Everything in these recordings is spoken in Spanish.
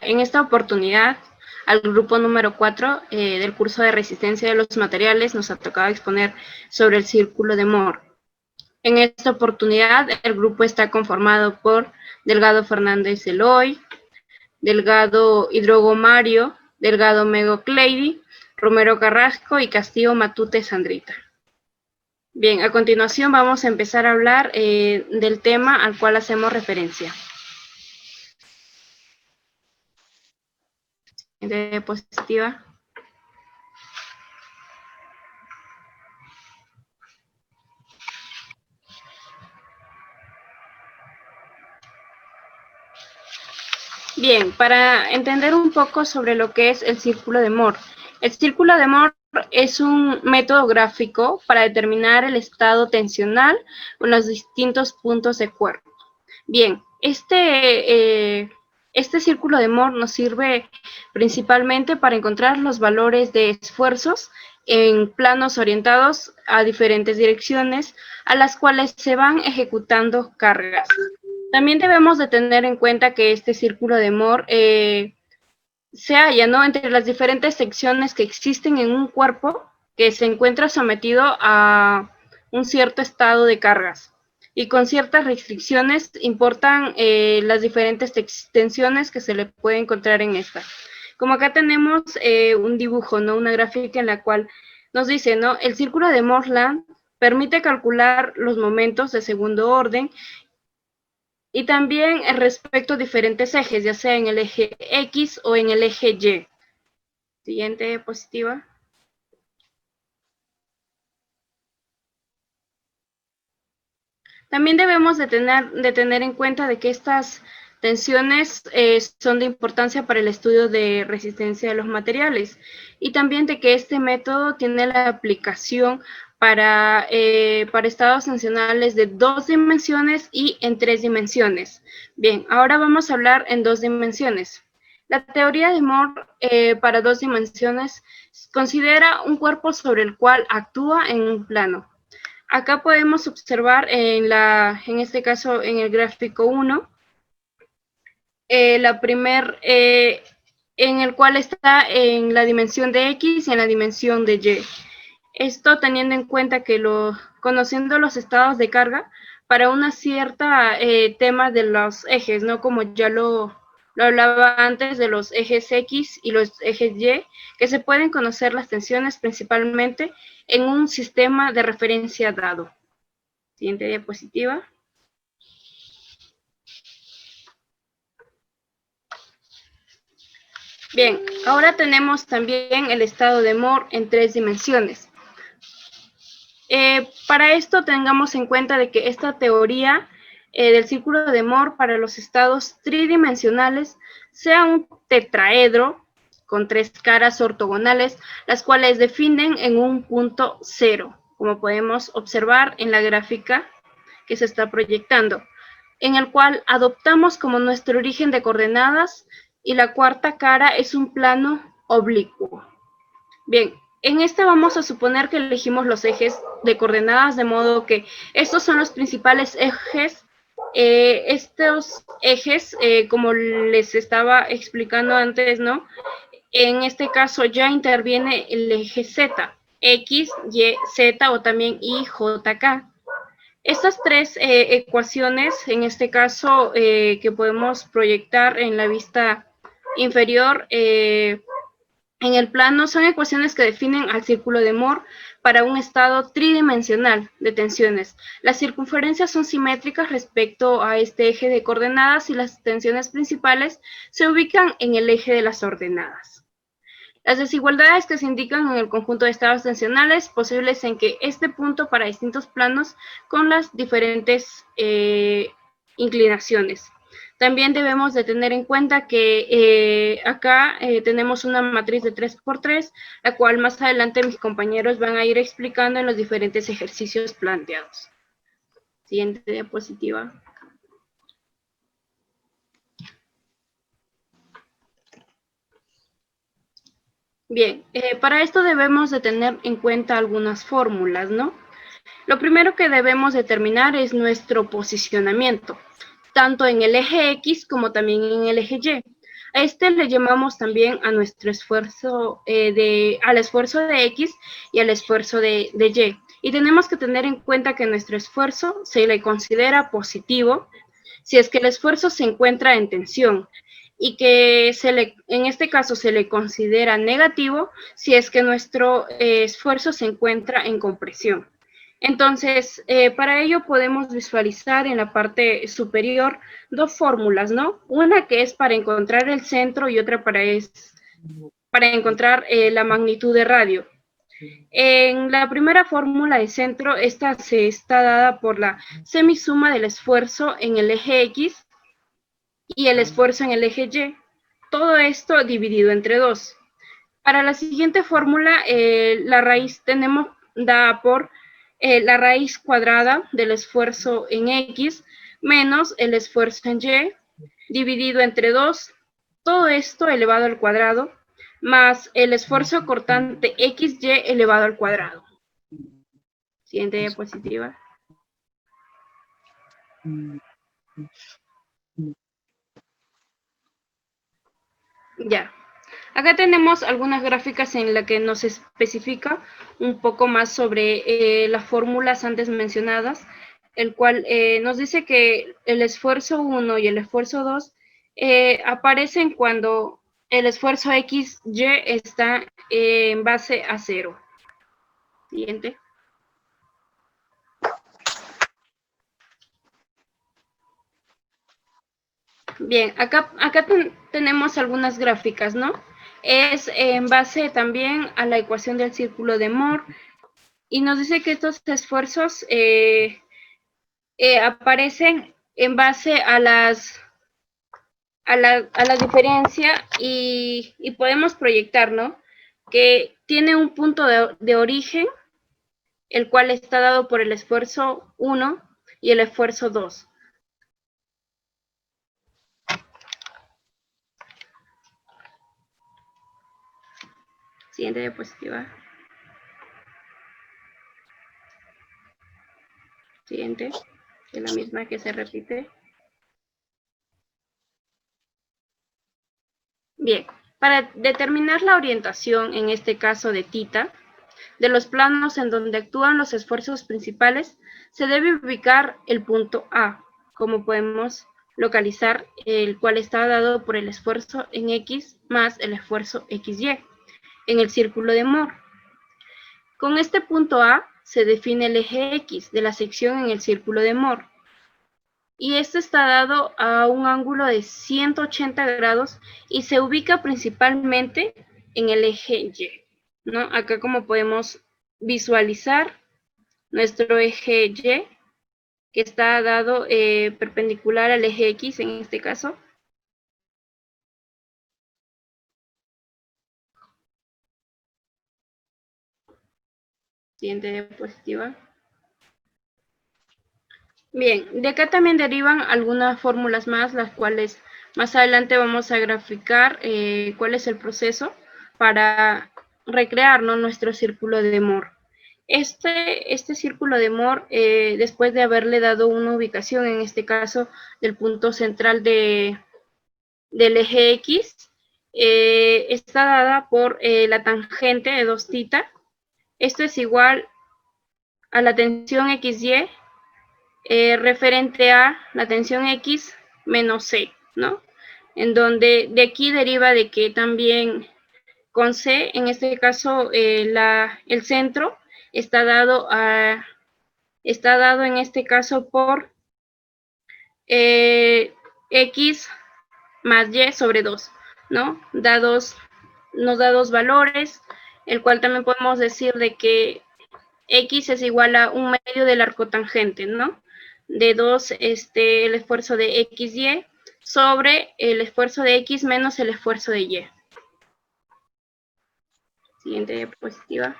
En esta oportunidad, al grupo número 4 del curso de resistencia de los materiales nos ha tocado exponer sobre el círculo de Moore. En esta oportunidad, el grupo está conformado por Delgado Fernández Eloy, Delgado Hidrogo Mario, Delgado Mego Cleidy, Romero Carrasco y Castillo Matute Sandrita. Bien, a continuación vamos a empezar a hablar del tema al cual hacemos referencia. Diapositiva. Bien, para entender un poco sobre lo que es el círculo de Moore. El círculo de Moore es un método gráfico para determinar el estado tensional en los distintos puntos de cuerpo. Bien, este círculo de Moore nos sirve principalmente para encontrar los valores de esfuerzos en planos orientados a diferentes direcciones a las cuales se van ejecutando cargas. También debemos de tener en cuenta que este círculo de Moore se halla, ¿no?, entre las diferentes secciones que existen en un cuerpo que se encuentra sometido a un cierto estado de cargas. Y con ciertas restricciones importan las diferentes tensiones que se le puede encontrar en esta. Como acá tenemos un dibujo, ¿no?, una gráfica en la cual nos dice, ¿no?, el círculo de Moreland permite calcular los momentos de segundo orden y también respecto a diferentes ejes, ya sea en el eje X o en el eje Y. Siguiente diapositiva. También debemos de tener en cuenta de que estas tensiones son de importancia para el estudio de resistencia de los materiales y también de que este método tiene la aplicación para estados tensionales de 2 dimensiones y en 3 dimensiones. Bien, ahora vamos a hablar en 2 dimensiones. La teoría de Moore para 2 dimensiones considera un cuerpo sobre el cual actúa en un plano. Acá podemos observar en este caso en el gráfico 1, en el cual está en la dimensión de X y en la dimensión de Y. Esto teniendo en cuenta que conociendo los estados de carga para una cierta tema de los ejes, ¿no? Como ya lo hablaba antes de los ejes X y los ejes Y, que se pueden conocer las tensiones principalmente en un sistema de referencia dado. Siguiente diapositiva. Bien, ahora tenemos también el estado de Moore en 3 dimensiones. Para esto tengamos en cuenta de que esta teoría del círculo de Moore para los estados tridimensionales sea un tetraedro con 3 caras ortogonales, las cuales definen en un punto cero, como podemos observar en la gráfica que se está proyectando, en el cual adoptamos como nuestro origen de coordenadas y la cuarta cara es un plano oblicuo. Bien, en este vamos a suponer que elegimos los ejes de coordenadas, de modo que estos son los principales ejes. Estos ejes, como les estaba explicando antes, ¿no?, en este caso ya interviene el eje Z, X, Y, Z o también Y, J, K. Estas 3 ecuaciones, en este caso, que podemos proyectar en la vista inferior, en el plano, son ecuaciones que definen al círculo de Moore para un estado tridimensional de tensiones. Las circunferencias son simétricas respecto a este eje de coordenadas y las tensiones principales se ubican en el eje de las ordenadas. Las desigualdades que se indican en el conjunto de estados tensionales posibles en que este punto para distintos planos con las diferentes inclinaciones. También debemos de tener en cuenta que acá tenemos una matriz de 3×3, la cual más adelante mis compañeros van a ir explicando en los diferentes ejercicios planteados. Siguiente diapositiva. Bien, para esto debemos de tener en cuenta algunas fórmulas, ¿no? Lo primero que debemos determinar es nuestro posicionamiento, tanto en el eje X como también en el eje Y. A este le llamamos también a nuestro esfuerzo, al esfuerzo de X y al esfuerzo de Y. Y tenemos que tener en cuenta que nuestro esfuerzo se le considera positivo si es que el esfuerzo se encuentra en tensión, y que en este caso se le considera negativo si es que nuestro esfuerzo se encuentra en compresión. Entonces, para ello podemos visualizar en la parte superior dos fórmulas, ¿no? Una que es para encontrar el centro y otra para encontrar la magnitud de radio. En la primera fórmula de centro, esta se está dada por la semisuma del esfuerzo en el eje X y el esfuerzo en el eje Y. Todo esto dividido entre 2. Para la siguiente fórmula, la raíz tenemos dada por la raíz cuadrada del esfuerzo en X menos el esfuerzo en Y, dividido entre 2. Todo esto elevado al cuadrado, más el esfuerzo cortante XY elevado al cuadrado. Siguiente diapositiva. Ya. Acá tenemos algunas gráficas en las que nos especifica un poco más sobre las fórmulas antes mencionadas, el cual nos dice que el esfuerzo 1 y el esfuerzo 2 aparecen cuando el esfuerzo XY está en base a 0. Siguiente. Bien, acá tenemos algunas gráficas, ¿no? Es en base también a la ecuación del círculo de Moore, y nos dice que estos esfuerzos aparecen en base a la diferencia, y podemos proyectar, ¿no? Que tiene un punto de origen, el cual está dado por el esfuerzo 1 y el esfuerzo 2. Siguiente diapositiva. Siguiente, es la misma que se repite. Bien, para determinar la orientación, en este caso de θ, de los planos en donde actúan los esfuerzos principales, se debe ubicar el punto A, como podemos localizar, el cual está dado por el esfuerzo en X más el esfuerzo XY, en el círculo de Moore. Con este punto A se define el eje X de la sección en el círculo de Moore, y este está dado a un ángulo de 180 grados y se ubica principalmente en el eje Y, ¿no? Acá, como podemos visualizar, nuestro eje Y, que está dado perpendicular al eje X en este caso. Siguiente diapositiva. Bien, de acá también derivan algunas fórmulas más, las cuales más adelante vamos a graficar cuál es el proceso para recrear, ¿no?, nuestro círculo de Moore. Este círculo de Moore, después de haberle dado una ubicación, en este caso del punto central del eje X, está dada por la tangente de 2θ. Esto es igual a la tensión XY referente a la tensión X menos C, ¿no? En donde de aquí deriva de que también con C, en este caso, el centro está dado en este caso por X más Y sobre 2, ¿no? Nos da dos valores, el cual también podemos decir de que X es igual a un medio del arco tangente, ¿no? De 2, el esfuerzo de XY sobre el esfuerzo de X menos el esfuerzo de Y. Siguiente diapositiva.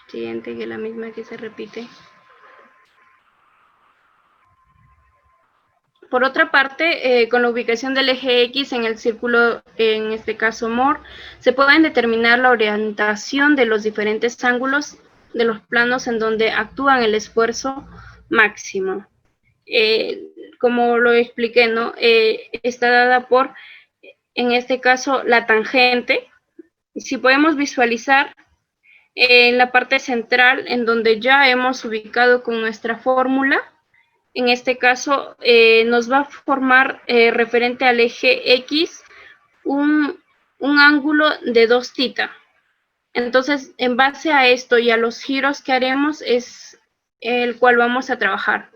Siguiente, que es la misma que se repite. Por otra parte, con la ubicación del eje X en el círculo, en este caso Moore, se pueden determinar la orientación de los diferentes ángulos de los planos en donde actúan el esfuerzo máximo. Como lo expliqué, ¿no? Está dada por, en este caso, la tangente. Si podemos visualizar en la parte central, en donde ya hemos ubicado con nuestra fórmula, en este caso nos va a formar referente al eje X un ángulo de 2 θ. Entonces, en base a esto y a los giros que haremos es el cual vamos a trabajar.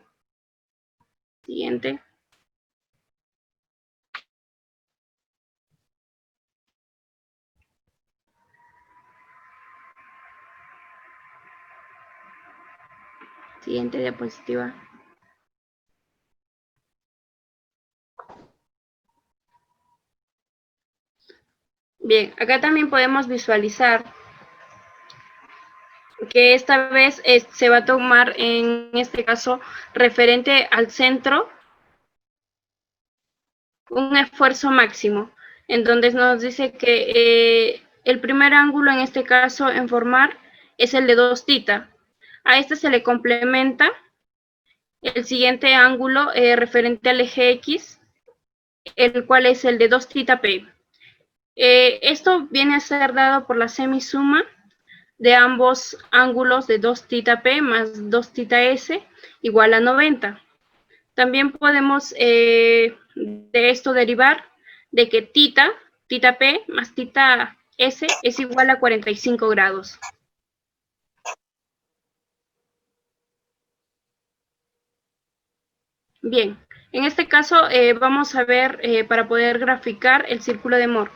Siguiente. Siguiente diapositiva. Bien, acá también podemos visualizar que esta vez se va a tomar, en este caso, referente al centro, un esfuerzo máximo, en donde nos dice que el primer ángulo, en este caso, en formar, es el de 2 θ. A este se le complementa el siguiente ángulo referente al eje X, el cual es el de 2 θp. Esto viene a ser dado por la semisuma de ambos ángulos de 2 θp más 2 θs igual a 90. También podemos de esto derivar de que θp más θs es igual a 45 grados. Bien, en este caso vamos a ver para poder graficar el círculo de Moore.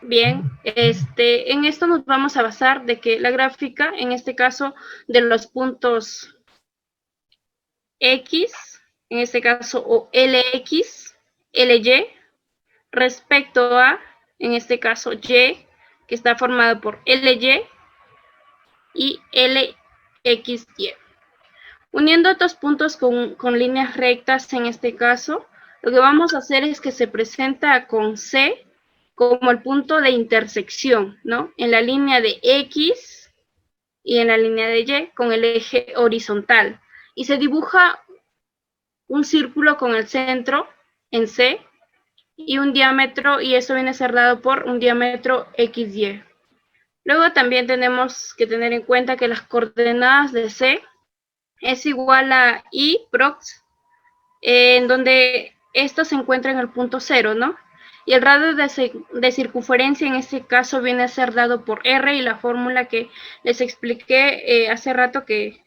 Bien, en esto nos vamos a basar de que la gráfica, en este caso, de los puntos X, en este caso, o LX, LY, respecto a, en este caso, Y, que está formado por LY y LXY. Uniendo estos puntos con líneas rectas, en este caso, lo que vamos a hacer es que se presenta con C como el punto de intersección, ¿no? En la línea de X y en la línea de Y con el eje horizontal. Y se dibuja un círculo con el centro en C y un diámetro, y eso viene a ser dado por un diámetro XY. Luego también tenemos que tener en cuenta que las coordenadas de C es igual a I prox, en donde esto se encuentra en el punto 0, ¿no? Y el radio de circunferencia en este caso viene a ser dado por R, y la fórmula que les expliqué hace rato que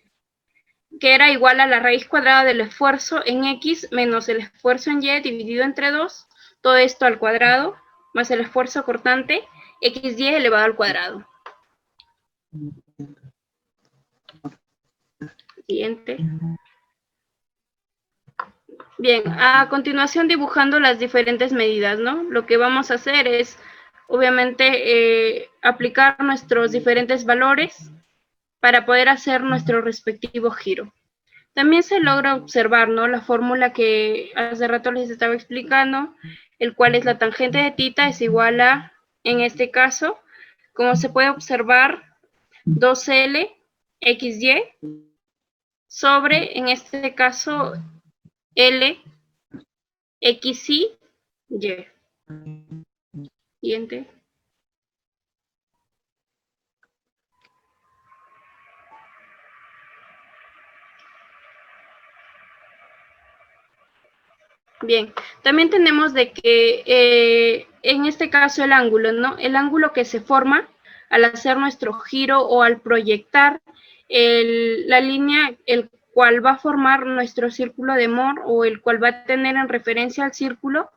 era igual a la raíz cuadrada del esfuerzo en X menos el esfuerzo en Y dividido entre 2, todo esto al cuadrado, más el esfuerzo cortante, XY elevado al cuadrado. Siguiente. Bien, a continuación dibujando las diferentes medidas, ¿no? Lo que vamos a hacer es, obviamente, aplicar nuestros diferentes valores para poder hacer nuestro respectivo giro. También se logra observar, ¿no?, la fórmula que hace rato les estaba explicando, el cual es la tangente de θ es igual a, en este caso, como se puede observar, 2L XY sobre, en este caso, L XY. Siguiente. Bien, también tenemos de que en este caso el ángulo, ¿no? El ángulo que se forma al hacer nuestro giro o al proyectar la línea, el cual va a formar nuestro círculo de Moore, o el cual va a tener en referencia al círculo,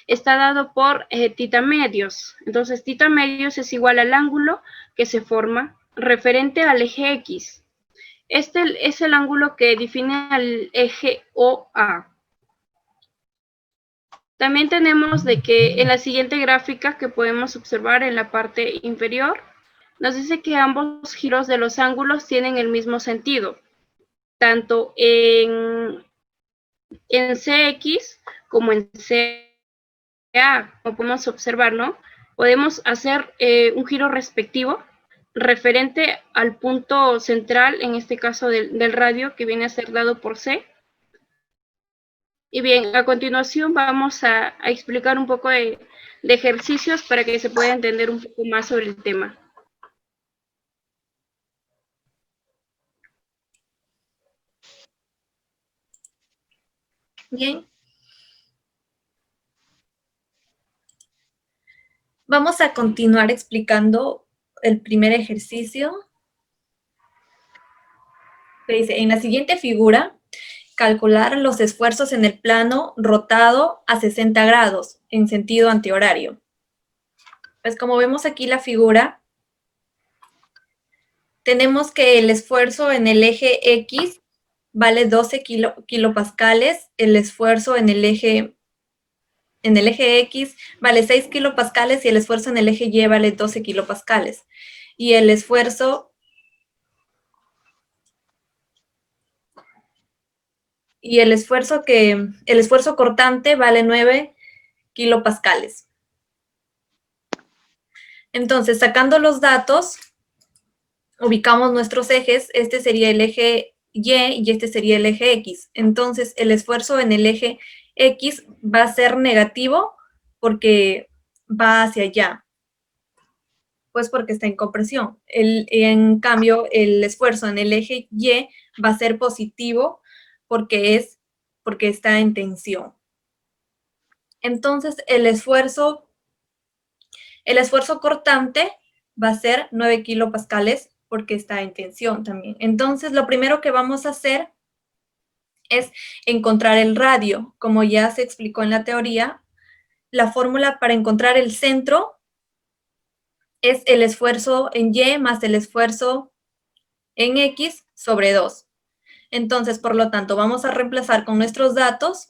está dado por θ medios. Entonces, θ medios es igual al ángulo que se forma referente al eje X. Este es el ángulo que define al eje OA. También tenemos de que en la siguiente gráfica que podemos observar en la parte inferior, nos dice que ambos giros de los ángulos tienen el mismo sentido, tanto en CX como en CA, como podemos observar, ¿no? Podemos hacer un giro respectivo, referente al punto central, en este caso del radio, que viene a ser dado por C. Y bien, a continuación vamos a explicar un poco de ejercicios para que se pueda entender un poco más sobre el tema. Bien. Vamos a continuar explicando el primer ejercicio. Que dice, en la siguiente figura, calcular los esfuerzos en el plano rotado a 60 grados en sentido antihorario. Pues como vemos aquí la figura, tenemos que el esfuerzo en el eje X vale 12 kilopascales, el esfuerzo en el eje X vale 6 kilopascales y el esfuerzo en el eje Y vale 12 kilopascales. Y el esfuerzo cortante vale 9 kilopascales. Entonces, sacando los datos, ubicamos nuestros ejes. Este sería el eje Y y este sería el eje X. Entonces, el esfuerzo en el eje X va a ser negativo porque va hacia allá, pues porque está en compresión. En cambio, el esfuerzo en el eje Y va a ser positivo porque está en tensión. Entonces, el esfuerzo cortante va a ser 9 kilopascales porque está en tensión también. Entonces, lo primero que vamos a hacer es encontrar el radio. Como ya se explicó en la teoría, la fórmula para encontrar el centro es el esfuerzo en Y más el esfuerzo en X sobre 2. Entonces, por lo tanto, vamos a reemplazar con nuestros datos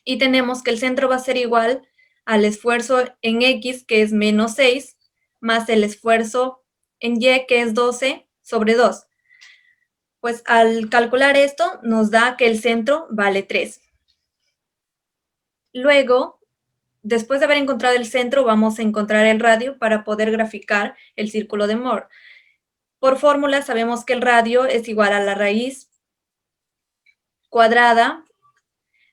y tenemos que el centro va a ser igual al esfuerzo en X, que es menos 6, más el esfuerzo en Y, que es 12 sobre 2. Pues al calcular esto, nos da que el centro vale 3. Luego, después de haber encontrado el centro, vamos a encontrar el radio para poder graficar el círculo de Moore. Por fórmula sabemos que el radio es igual a la raíz cuadrada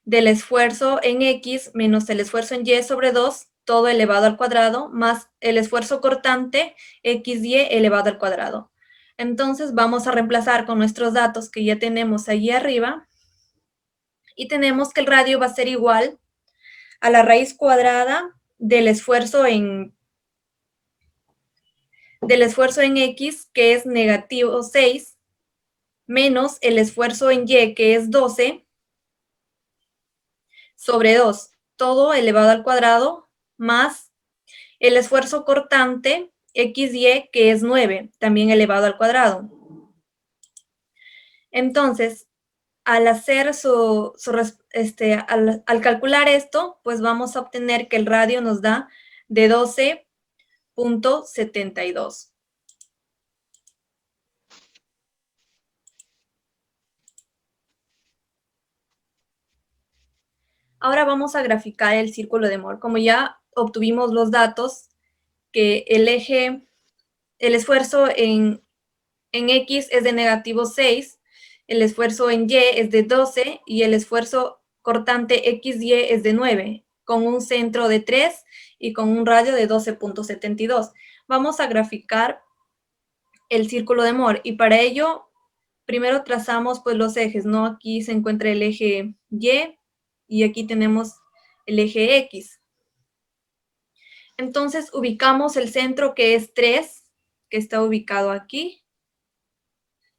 del esfuerzo en X menos el esfuerzo en Y sobre 2, todo elevado al cuadrado, más el esfuerzo cortante XY elevado al cuadrado. Entonces vamos a reemplazar con nuestros datos que ya tenemos allí arriba y tenemos que el radio va a ser igual a la raíz cuadrada del esfuerzo en X, que es negativo 6, menos el esfuerzo en Y, que es 12, sobre 2, todo elevado al cuadrado, más el esfuerzo cortante XY, que es 9, también elevado al cuadrado. Entonces, al hacer al calcular esto, pues vamos a obtener que el radio nos da de 12.72. Ahora vamos a graficar el círculo de Moore. Como ya obtuvimos los datos, que el esfuerzo en X es de negativo 6, el esfuerzo en Y es de 12 y el esfuerzo cortante XY es de 9, con un centro de 3 y con un radio de 12.72. Vamos a graficar el círculo de Moore y para ello primero trazamos pues los ejes, ¿no? Aquí se encuentra el eje Y aquí tenemos el eje X. Entonces ubicamos el centro, que es 3, que está ubicado aquí.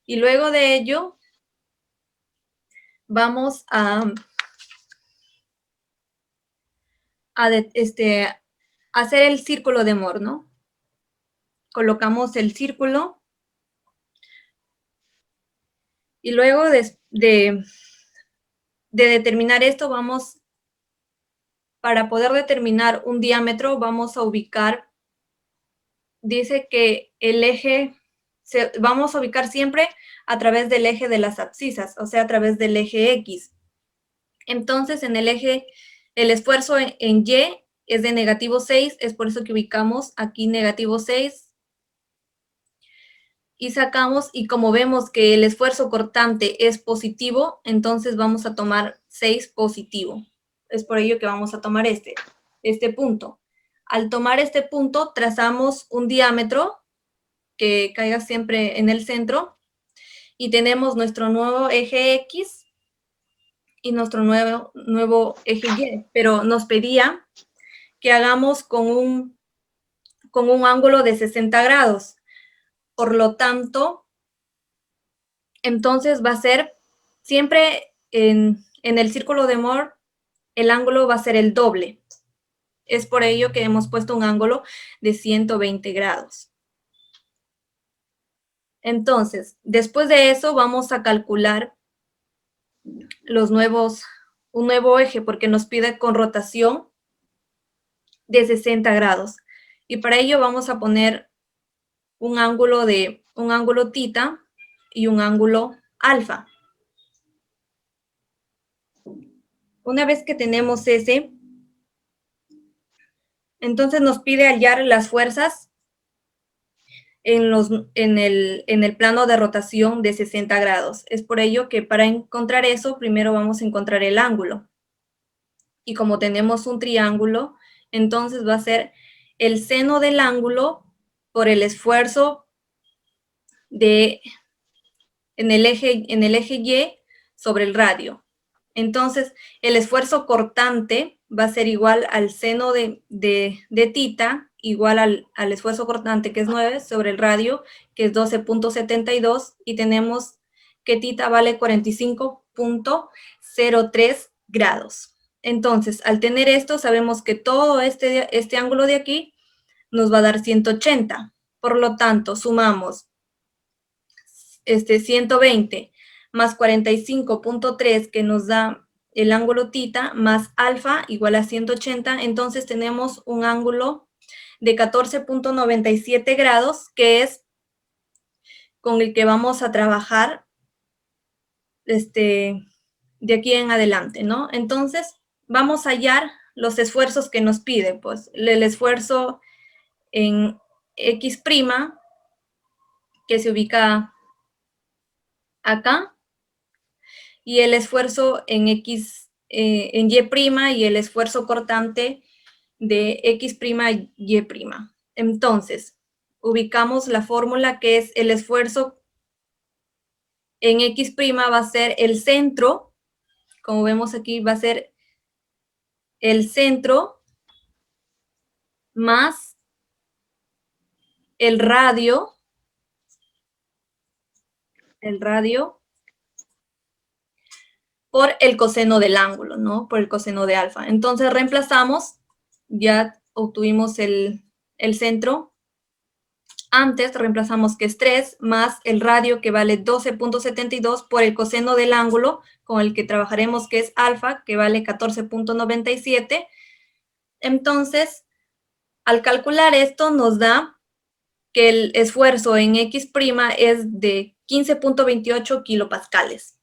Y luego de ello vamos a hacer el círculo de Moore, ¿no? Colocamos el círculo y luego de determinar esto, para poder determinar un diámetro, vamos a ubicar, dice que el eje, vamos a ubicar siempre a través del eje de las abscisas, o sea, a través del eje X. Entonces, en el eje, el esfuerzo en Y es de negativo 6, es por eso que ubicamos aquí negativo 6 y sacamos, y como vemos que el esfuerzo cortante es positivo, entonces vamos a tomar 6 positivo. Es por ello que vamos a tomar este punto. Al tomar este punto, trazamos un diámetro que caiga siempre en el centro, y tenemos nuestro nuevo eje X y nuestro nuevo eje Y, pero nos pedía que hagamos con un ángulo de 60 grados. Por lo tanto, entonces va a ser siempre en el círculo de Moore, el ángulo va a ser el doble. Es por ello que hemos puesto un ángulo de 120 grados. Entonces, después de eso vamos a calcular un nuevo eje, porque nos pide con rotación de 60 grados. Y para ello vamos a poner un ángulo tita y un ángulo alfa. Una vez que tenemos ese, entonces nos pide hallar las fuerzas en el plano de rotación de 60 grados. Es por ello que para encontrar eso, primero vamos a encontrar el ángulo. Y como tenemos un triángulo, entonces va a ser el seno del ángulo por el esfuerzo en el eje Y sobre el radio. Entonces, el esfuerzo cortante va a ser igual al seno de tita, igual al esfuerzo cortante, que es 9, sobre el radio, que es 12.72, y tenemos que tita vale 45.03 grados. Entonces, al tener esto, sabemos que todo este ángulo de aquí nos va a dar 180. Por lo tanto, sumamos 120 más 45.3, que nos da el ángulo tita, más alfa igual a 180, entonces tenemos un ángulo de 14.97 grados, que es con el que vamos a trabajar de aquí en adelante, ¿no? Entonces, vamos a hallar los esfuerzos que nos pide, pues el esfuerzo en X', que se ubica acá, y el esfuerzo en X, en Y', y el esfuerzo cortante de X', Y'. Entonces, ubicamos la fórmula, que es el esfuerzo en X' va a ser el centro, como vemos aquí, va a ser el centro más el radio por el coseno del ángulo, ¿no? Por el coseno de alfa. Entonces reemplazamos, ya obtuvimos el centro. Antes reemplazamos que es 3 más el radio, que vale 12.72, por el coseno del ángulo con el que trabajaremos, que es alfa, que vale 14.97. Entonces, al calcular esto, nos da que el esfuerzo en X' es de 15.28 kilopascales.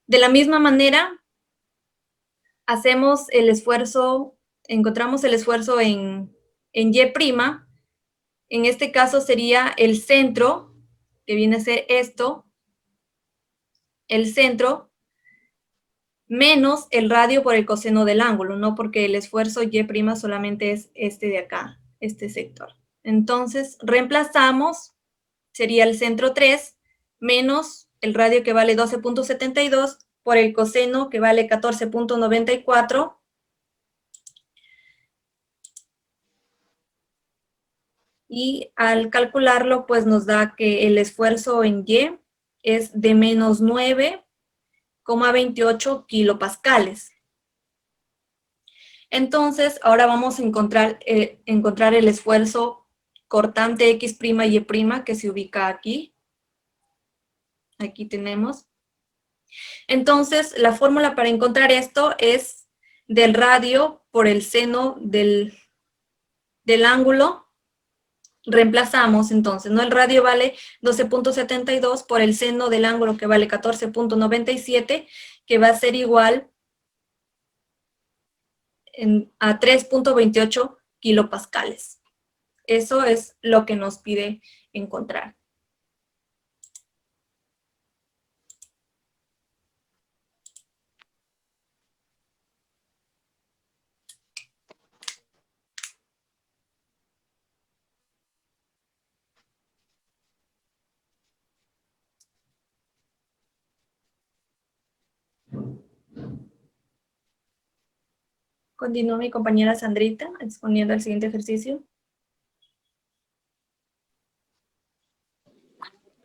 De la misma manera, hacemos el esfuerzo, encontramos el esfuerzo en Y'. En este caso sería el centro, que viene a ser esto, el centro, menos el radio por el coseno del ángulo, ¿no? Porque el esfuerzo Y' solamente es este de acá, este sector. Entonces, reemplazamos, sería el centro 3, menos el radio, que vale 12.72, por el coseno, que vale 14.94, y al calcularlo, pues nos da que el esfuerzo en Y es de menos 9,28 kilopascales. Entonces, ahora vamos a encontrar el esfuerzo cortante X', Y', que se ubica aquí. Aquí tenemos. Entonces, la fórmula para encontrar esto es del radio por el seno del ángulo. Reemplazamos entonces, ¿no? El radio vale 12.72 por el seno del ángulo, que vale 14.97, que va a ser igual a 3.28 kilopascales. Eso es lo que nos pide encontrar. Continúa mi compañera Sandrita exponiendo el siguiente ejercicio.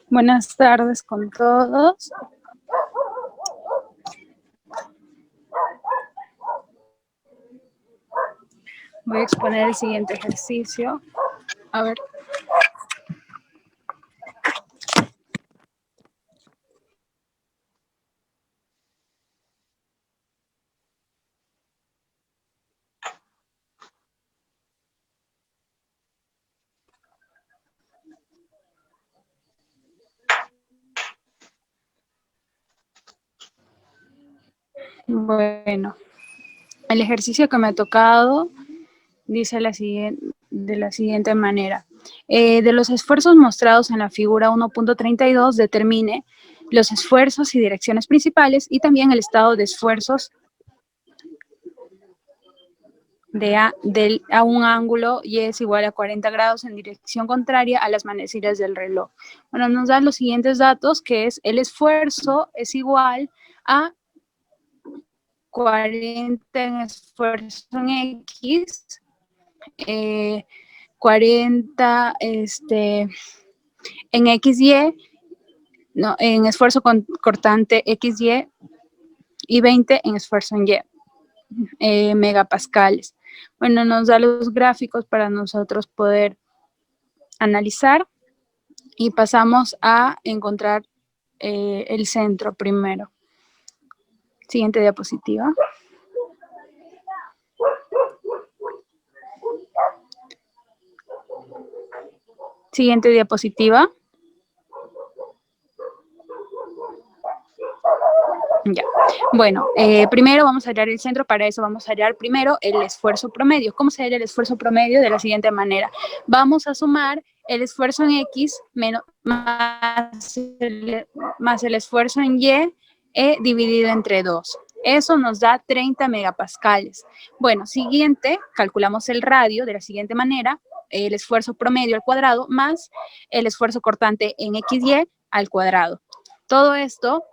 Buenas tardes con todos. Voy a exponer el siguiente ejercicio. A ver. Bueno, el ejercicio que me ha tocado dice de la siguiente manera. De los esfuerzos mostrados en la figura 1.32, determine los esfuerzos y direcciones principales y también el estado de esfuerzos a un ángulo y es igual a 40 grados en dirección contraria a las manecillas del reloj. Bueno, nos dan los siguientes datos, que es el esfuerzo es igual a 40 en esfuerzo en X, 40 en XY, no, en esfuerzo cortante XY y 20 en esfuerzo en Y, megapascales. Bueno, nos da los gráficos para nosotros poder analizar y pasamos a encontrar el centro primero. Siguiente diapositiva. Siguiente diapositiva. Ya. Bueno, primero vamos a hallar el centro, para eso vamos a hallar primero el esfuerzo promedio. ¿Cómo se halla el esfuerzo promedio? De la siguiente manera. Vamos a sumar el esfuerzo en X más el esfuerzo en Y dividido entre 2. Eso nos da 30 megapascales. Bueno, siguiente, calculamos el radio de la siguiente manera, el esfuerzo promedio al cuadrado más el esfuerzo cortante en XY al cuadrado. Todo esto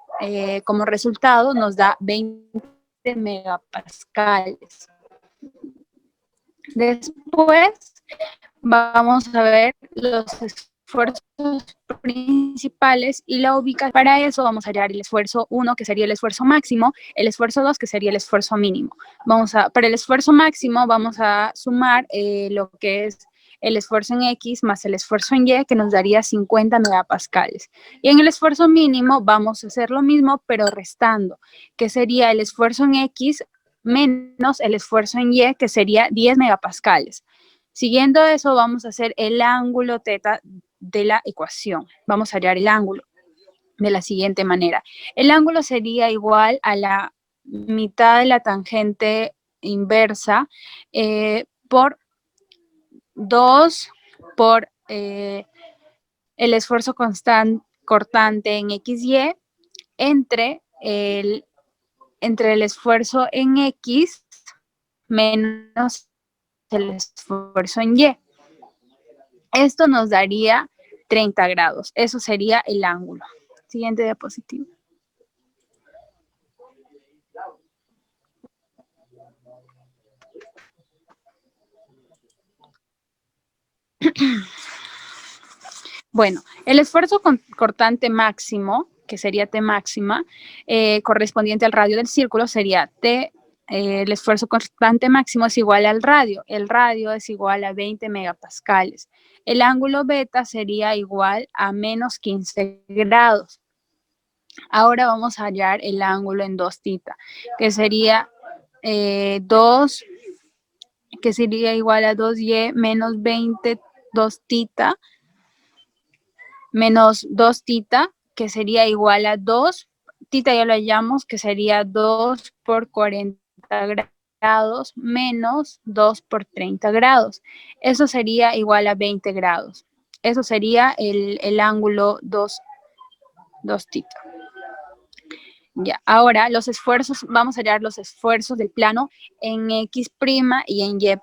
como resultado nos da 20 megapascales. Después vamos a ver los esfuerzos principales y la ubicación. Para eso vamos a hallar el esfuerzo 1, que sería el esfuerzo máximo, el esfuerzo 2, que sería el esfuerzo mínimo. Para el esfuerzo máximo vamos a sumar lo que es el esfuerzo en X más el esfuerzo en Y, que nos daría 50 megapascales. Y en el esfuerzo mínimo vamos a hacer lo mismo, pero restando, que sería el esfuerzo en X menos el esfuerzo en Y, que sería 10 megapascales. Siguiendo eso, vamos a hacer el ángulo teta de la ecuación. Vamos a hallar el ángulo de la siguiente manera. El ángulo sería igual a la mitad de la tangente inversa por 2 por el esfuerzo cortante en XY entre el esfuerzo en X menos el esfuerzo en Y. Esto nos daría 30 grados. Eso sería el ángulo. Siguiente diapositiva. Bueno, el esfuerzo cortante máximo, que sería T máxima, correspondiente al radio del círculo, sería T, el esfuerzo cortante máximo es igual al radio. El radio es igual a 20 megapascales. El ángulo beta sería igual a menos 15 grados. Ahora vamos a hallar el ángulo en 2 θ, que sería 2, que sería igual a 2y menos 20, 2 θ, menos 2 θ, que sería igual a 2, θ ya lo hallamos, que sería 2 por 40 grados. grados menos 2 por 30 grados. Eso sería igual a 20 grados. Eso sería el ángulo 2 θ. Ya, ahora los esfuerzos, vamos a hallar los esfuerzos del plano en X' y en Y',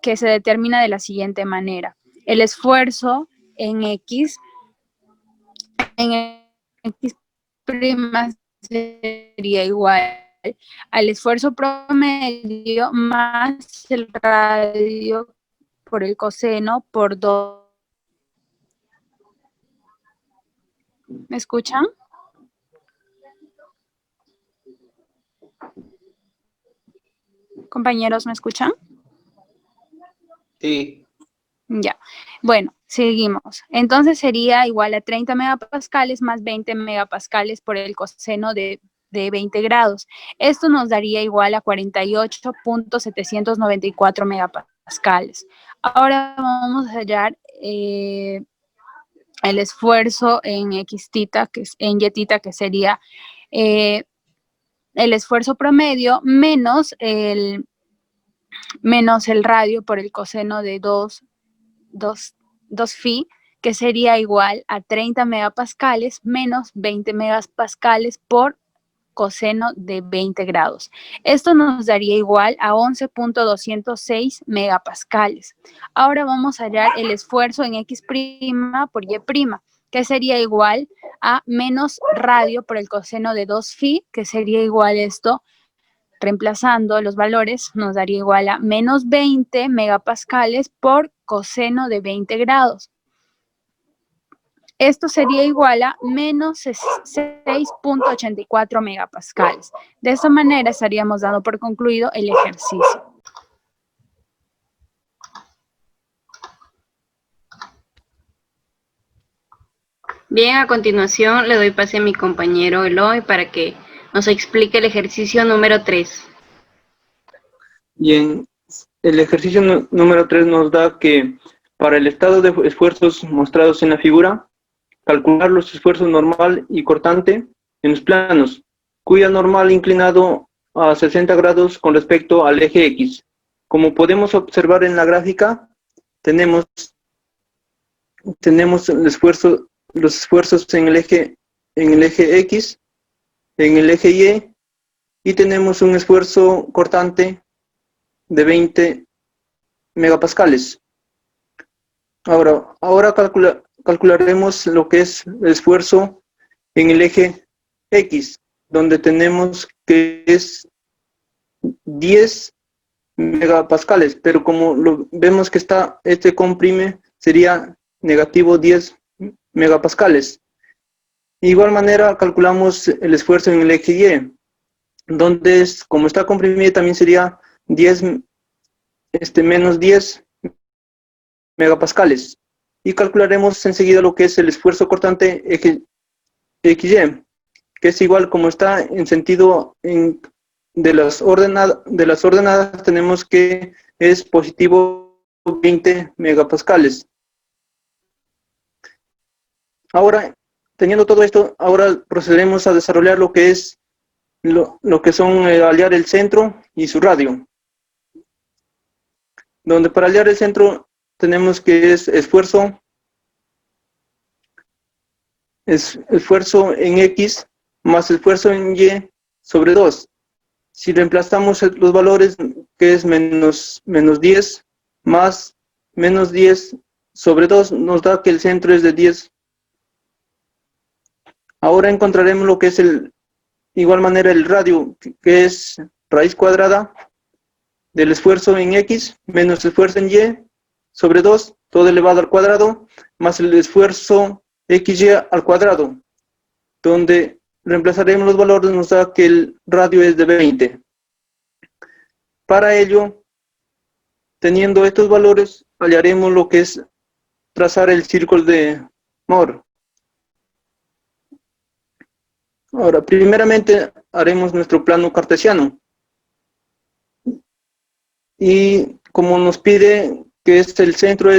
que se determina de la siguiente manera. El esfuerzo en X' sería igual al esfuerzo promedio más el radio por el coseno por 2. ¿Me escuchan? Compañeros, ¿me escuchan? Sí. Ya. Bueno, seguimos. Entonces sería igual a 30 megapascales más 20 megapascales por el coseno de 20 grados. Esto nos daría igual a 48.794 megapascales. Ahora vamos a hallar el esfuerzo en X θ, en Y θ, que sería el esfuerzo promedio menos el radio por el coseno de 2 phi, que sería igual a 30 megapascales menos 20 megapascales por coseno de 20 grados. Esto nos daría igual a 11.206 megapascales. Ahora vamos a hallar el esfuerzo en X' por Y', que sería igual a menos radio por el coseno de 2 phi, que sería igual esto, reemplazando los valores, nos daría igual a menos 20 megapascales por coseno de 20 grados. Esto sería igual a menos 6.84 megapascales. De esta manera estaríamos dando por concluido el ejercicio. Bien, a continuación le doy pase a mi compañero Eloy para que nos explique el ejercicio número 3. Bien, el ejercicio número 3 nos da que para el estado de esfuerzos mostrados en la figura, calcular los esfuerzos normal y cortante en los planos, cuya normal inclinado a 60 grados con respecto al eje X. Como podemos observar en la gráfica, tenemos los esfuerzos en el eje X, en el eje Y tenemos un esfuerzo cortante de 20 megapascales. Ahora calcularemos lo que es el esfuerzo en el eje X, donde tenemos que es 10 megapascales, pero como vemos que este comprime, sería negativo 10 megapascales. De igual manera calculamos el esfuerzo en el eje Y, donde como está comprimido también sería 10 menos 10 megapascales. Y calcularemos enseguida lo que es el esfuerzo cortante eje XY, que es igual, como está en sentido de las ordenadas, tenemos que es positivo 20 megapascales. Ahora, teniendo todo esto, ahora procederemos a desarrollar lo que es lo que son hallar el centro y su radio. Donde para hallar el centro tenemos que es esfuerzo en X más esfuerzo en Y sobre 2. Si reemplazamos los valores, que es menos 10 más menos 10 sobre 2, nos da que el centro es de 10. Ahora encontraremos lo que es de igual manera el radio, que es raíz cuadrada del esfuerzo en X menos esfuerzo en Y sobre 2, todo elevado al cuadrado, más el esfuerzo XY al cuadrado, donde reemplazaremos los valores, nos da que el radio es de 20. Para ello, teniendo estos valores, hallaremos lo que es trazar el círculo de Mohr. Ahora, primeramente haremos nuestro plano cartesiano. Y como nos pide que el centro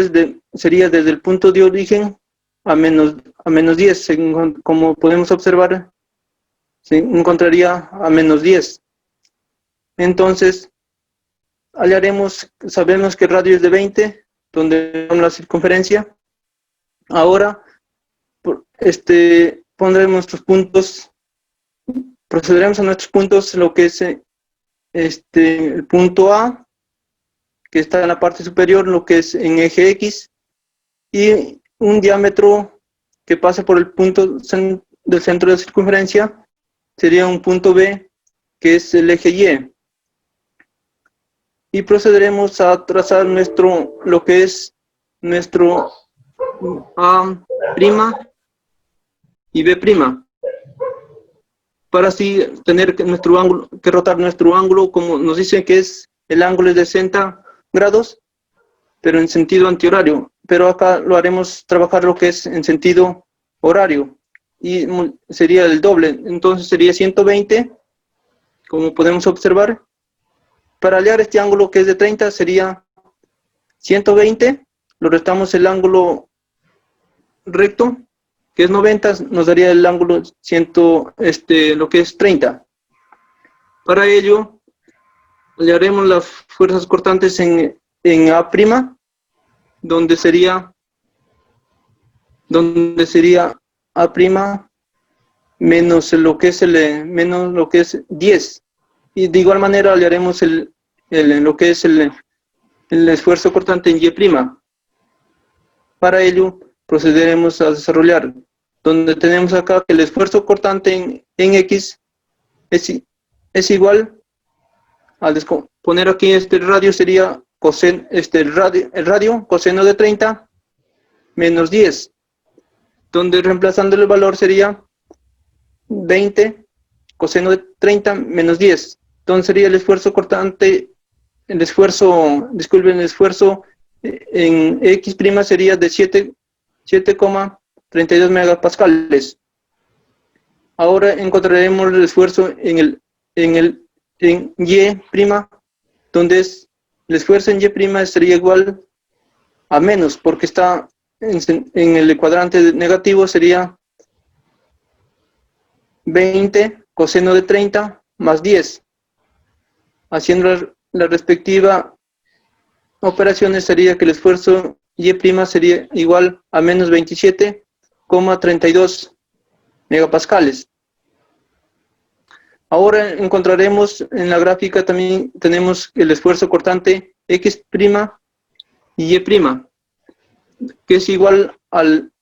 sería desde el punto de origen a menos 10, como podemos observar, se encontraría a menos 10. Entonces, hallaremos, sabemos que el radio es de 20, donde la circunferencia. Ahora, pondremos nuestros puntos, procederemos a nuestros puntos, lo que es el punto A, que está en la parte superior, lo que es en eje X, y un diámetro que pasa por el punto del centro de circunferencia, sería un punto B, que es el eje Y. Y procederemos a trazar lo que es nuestro A' y B', para así tener que rotar nuestro ángulo, como nos dicen que es el ángulo es de 60 grados, pero en sentido antihorario. Pero acá lo haremos trabajar lo que es en sentido horario, y sería el doble, entonces sería 120, como podemos observar. Para hallar este ángulo que es de 30 sería 120, lo restamos el ángulo recto, que es 90, nos daría el ángulo lo que es 30. Para ello, hallaremos las fuerzas cortantes en A', donde sería A' menos lo que es 10. Y de igual manera hallaremos lo que es el esfuerzo cortante en Y'. Para ello, procederemos a desarrollar, donde tenemos acá que el esfuerzo cortante en X es igual, al poner aquí este radio sería el radio coseno de 30 menos 10, donde reemplazando el valor sería 20 coseno de 30 menos 10. Entonces sería el esfuerzo cortante, el esfuerzo en X' sería de 7,32 megapascales. Ahora encontraremos el esfuerzo en Y', donde el esfuerzo en Y' sería igual a menos, porque está en el cuadrante negativo, sería 20 coseno de 30 más 10. Haciendo la respectiva operaciones sería que el esfuerzo Y' sería igual a menos 27,32 megapascales. Ahora encontraremos en la gráfica también tenemos el esfuerzo cortante X' y Y', que es igual al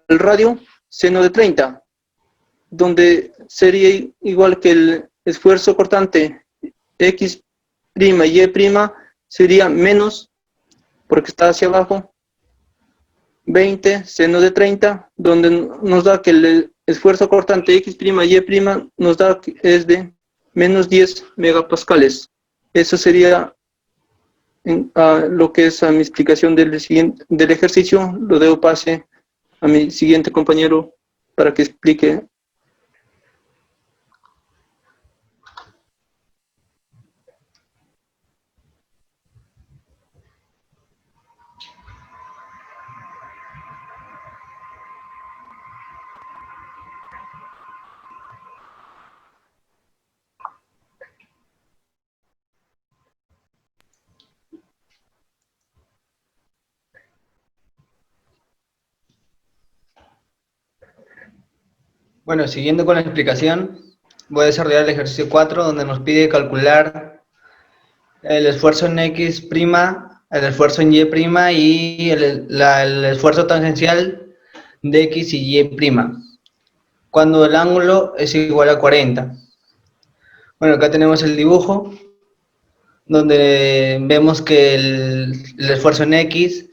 radio seno de 30, donde sería igual que el esfuerzo cortante X' y Y' sería menos, porque está hacia abajo, 20 seno de 30, donde nos da que el esfuerzo cortante X' y Y' nos da que es de menos 10 megapascales. Eso sería lo que es a mi explicación del ejercicio. Lo debo pase a mi siguiente compañero para que explique. Bueno, siguiendo con la explicación, voy a desarrollar el ejercicio 4, donde nos pide calcular el esfuerzo en X', el esfuerzo en Y' y el esfuerzo tangencial de X y Y', cuando el ángulo es igual a 40. Bueno, acá tenemos el dibujo, donde vemos que el esfuerzo en X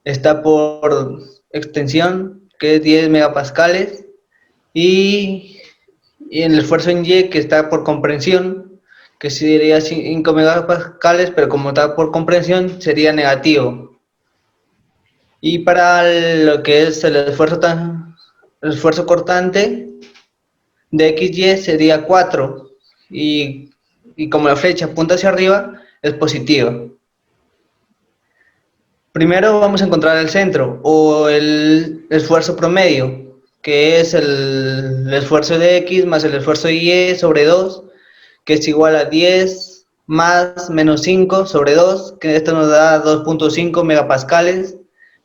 está por extensión, que es 10 megapascales, y el esfuerzo en Y, que está por comprensión, que sería 5 megapascales, pero como está por comprensión, sería negativo. Y para lo que es el esfuerzo cortante de XY sería 4, y como la flecha apunta hacia arriba, es positiva. Primero vamos a encontrar el centro, o el esfuerzo promedio, que es el esfuerzo de X más el esfuerzo de Y sobre 2, que es igual a 10 más menos 5 sobre 2, que esto nos da 2.5 megapascales,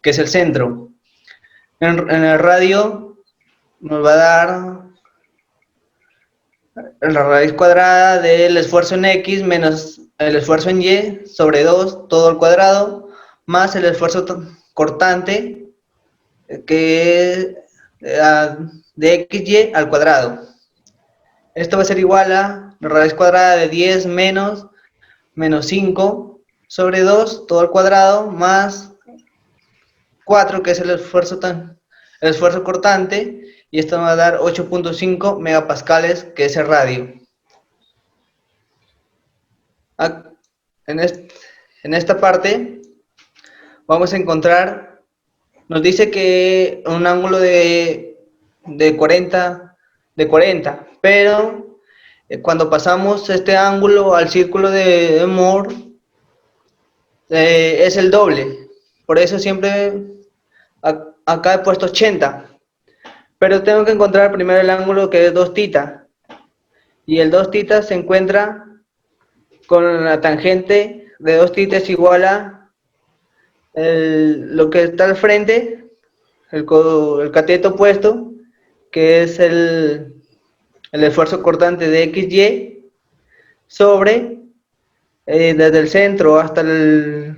que es el centro. En el radio nos va a dar la raíz cuadrada del esfuerzo en X menos el esfuerzo en Y sobre 2, todo al cuadrado, más el esfuerzo cortante, que de XY al cuadrado. Esto va a ser igual a la raíz cuadrada de 10 menos 5 sobre 2, todo al cuadrado, más 4, que es el esfuerzo cortante, y esto nos va a dar 8.5 megapascales, que es el radio. En esta parte vamos a encontrar, nos dice que un ángulo de 40, pero cuando pasamos este ángulo al círculo de Moore, es el doble. Por eso siempre acá he puesto 80. Pero tengo que encontrar primero el ángulo, que es 2 θ. Y el 2 θ se encuentra con la tangente de 2 θ es igual a lo que está al frente, el cateto opuesto, que es el esfuerzo cortante de XY sobre, desde el centro hasta el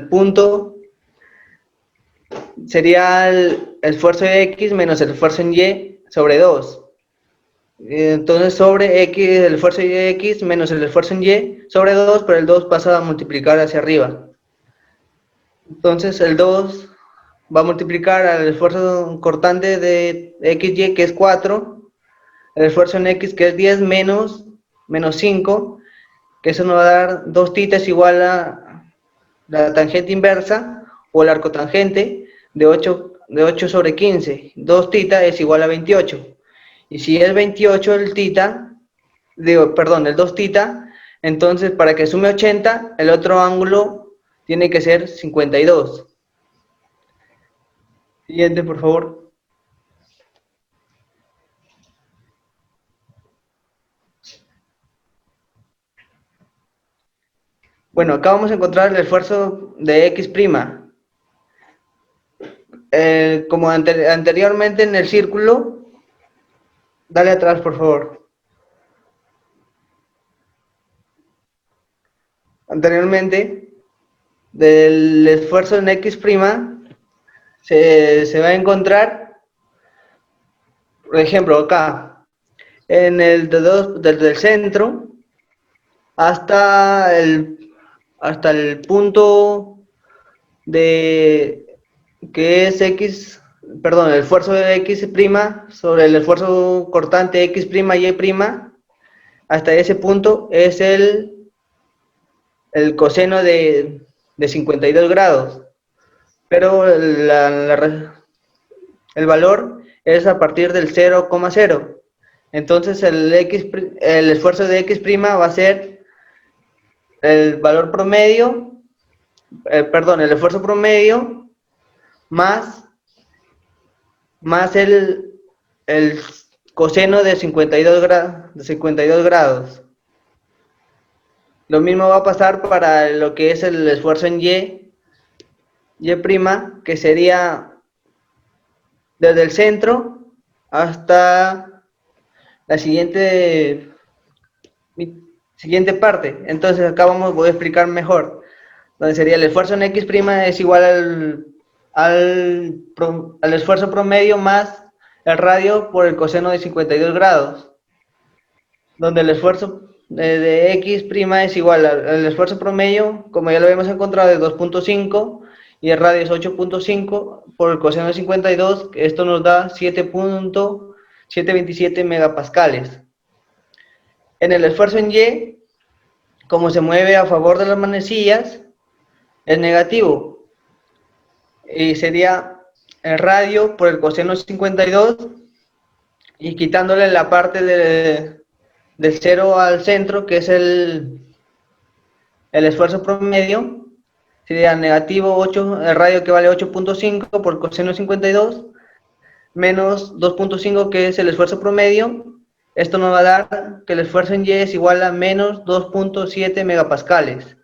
punto, sería el esfuerzo de X menos el esfuerzo en Y sobre 2. Entonces sobre X, el esfuerzo de X menos el esfuerzo en Y sobre 2, pero el 2 pasa a multiplicar hacia arriba. Entonces el 2 va a multiplicar al esfuerzo cortante de XY, que es 4, el esfuerzo en X, que es 10 menos 5, que eso nos va a dar 2 θ es igual a la tangente inversa o el arcotangente de 8 sobre 15. 2 θ es igual a 28. Y si es 28 el 2 θ, entonces para que sume 80, el otro ángulo tiene que ser 52. Siguiente, por favor. Bueno, acá vamos a encontrar el esfuerzo de X'. Como anteriormente en el círculo, dale atrás, por favor. Anteriormente, del esfuerzo en X' se va a encontrar, por ejemplo, acá, en desde el centro hasta el punto que es X, perdón, el esfuerzo de X' sobre el esfuerzo cortante X', Y', hasta ese punto es el coseno de 52 grados, pero el valor es a partir del 0,0. Entonces el esfuerzo de X' va a ser el valor promedio, el esfuerzo promedio más el coseno de 52 grados. Lo mismo va a pasar para lo que es el esfuerzo en Y', que sería desde el centro hasta la siguiente parte. Entonces acá voy a explicar mejor. Donde sería el esfuerzo en X' es igual al esfuerzo promedio más el radio por el coseno de 52 grados. Donde el esfuerzo de X' es igual al esfuerzo promedio, como ya lo habíamos encontrado, de 2.5, y el radio es 8.5 por el coseno de 52, que esto nos da 7.727 megapascales. En el esfuerzo en Y, como se mueve a favor de las manecillas, es negativo, y sería el radio por el coseno de 52, y quitándole la parte del 0 al centro, que es el esfuerzo promedio, sería negativo 8, el radio que vale 8.5 por coseno de 52, menos 2.5, que es el esfuerzo promedio. Esto nos va a dar que el esfuerzo en Y es igual a menos 2.7 megapascales.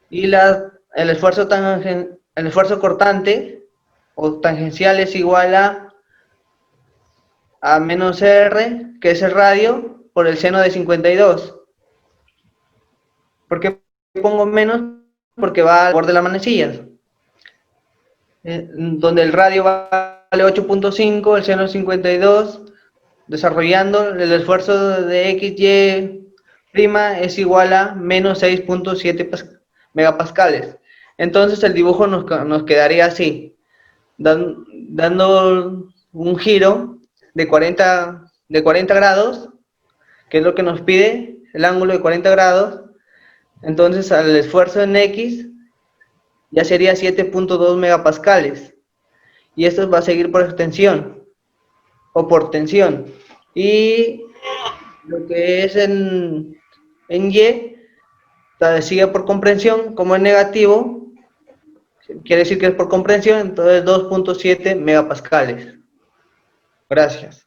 Y el esfuerzo cortante o tangencial es igual a menos R, que es el radio, por el seno de 52. ¿Por qué pongo menos? Porque va al borde de las manecillas. Donde el radio vale 8.5, el seno es 52, desarrollando el esfuerzo de XY' es igual a menos 6.7 megapascales. Entonces el dibujo nos quedaría así, dando un giro de 40 grados, que es lo que nos pide el ángulo de 40 grados. Entonces al esfuerzo en X ya sería 7.2 megapascales, y esto va a seguir por extensión o por tensión. Y lo que es en Y sigue por comprensión, como es negativo, quiere decir que es por comprensión, entonces 2.7 megapascales. Gracias.